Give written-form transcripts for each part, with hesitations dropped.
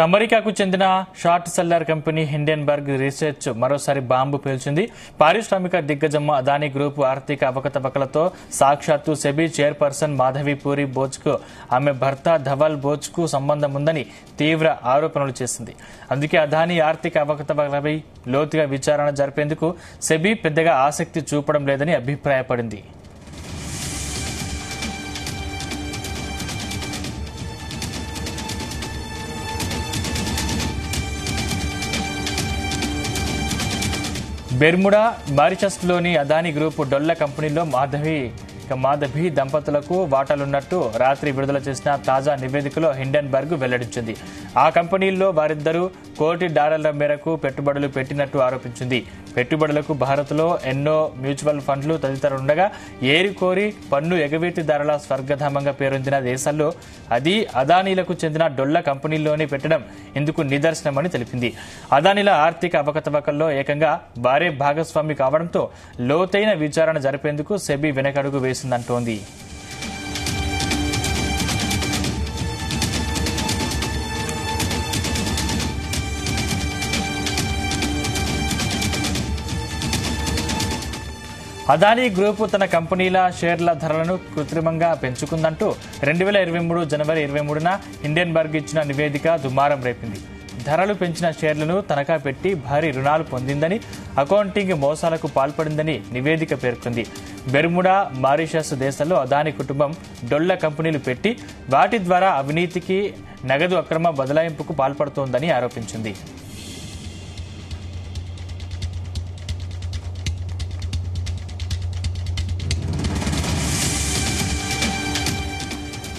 అమెరికాకు చెందిన short seller company Hindenburg research మరోసారి బాంబు పేల్చింది. పారిశ్రామిక దిగ్గజం అదానీ గ్రూప్ ఆర్థిక అవకతవకలతో సాక్షాత్తు సెబీ చైర్పర్సన్ మాధవీపూరి బోజ్కు ఆమె భర్త ధవల్ బోజ్కు సంబంధం ఉందని తీవ్ర ఆరోపణలు చేసింది. అందుకే అదానీ ఆర్థిక అవకతవకలపై లోతుగా విచారణ జరిపేందుకు సెబీ పెద్దగా ఆసక్తి చూపడం లేదని అభిప్రాయపడింది. బెర్ముడా మారిషస్లోని అదానీ గ్రూప్ డొల్ల కంపెనీలో మాధవి దంపతులకు వాటాలున్నట్టు రాత్రి విడుదల చేసిన తాజా నివేదికలో హిండెన్బర్గ్ వెల్లడించింది. ఆ కంపెనీల్లో వారిద్దరూ $1 కోటి మేరకు పెట్టుబడులు పెట్టినట్టు ఆరోపించింది. పెట్టుబడులకు భారత్లో ఎన్నో మ్యూచువల్ ఫండ్లు తదితరులుండగా ఏరికోరి పన్ను ఎగవేతిదారుల స్వర్గధామంగా పేరొందిన దేశాల్లో అది అదానీలకు చెందిన డొల్ల కంపెనీల్లోనే పెట్టడం ఇందుకు నిదర్శనమని తెలిపింది. అదానీల ఆర్థిక అవకతవకల్లో ఏకంగా వారే భాగస్వామి కావడంతో లోతైన విచారణ జరిపేందుకు సెబీ వెనకడుగు వేసిందంటోంది. అదానీ గ్రూప్ తన కంపెనీల షేర్ల ధరలను కృత్రిమంగా పెంచుకుందంటూ 2023 జనవరి 23న హిండెన్బర్గ్ ఇచ్చిన నివేదిక దుమారం రేపింది. ధరలు పెంచిన షేర్లను తనఖా పెట్టి భారీ రుణాలు పొందిందని, అకౌంటింగ్ మోసాలకు పాల్పడిందని నివేదిక పేర్కొంది. బెర్ముడా, మారిషస్ దేశాల్లో అదానీ కుటుంబం డొల్ల కంపెనీలు పెట్టి వాటి ద్వారా అవినీతికి, నగదు అక్రమ బదలాయింపుకు పాల్పడుతోందని ఆరోపించింది.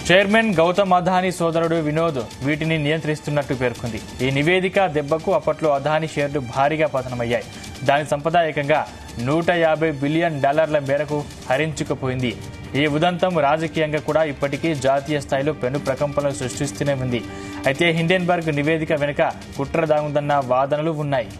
చైర్మన్ గౌతమ్ అదానీ సోదరుడు వినోద్ వీటిని నియంత్రిస్తున్నట్టు పేర్కొంది. ఈ నివేదిక దెబ్బకు అప్పట్లో అదానీ షేర్లు భారీగా పతనమయ్యాయి. దాని సంపద ఏకంగా $150 బిలియన్ మేరకు హరించుకుపోయింది. ఈ ఉదంతం రాజకీయంగా కూడా ఇప్పటికీ జాతీయ స్థాయిలో పెను ప్రకంపనలు సృష్టిస్తూనే ఉంది. అయితే హిండెన్బర్గ్ నివేదిక వెనుక కుట్ర దాగుందన్న వాదనలు ఉన్నాయి.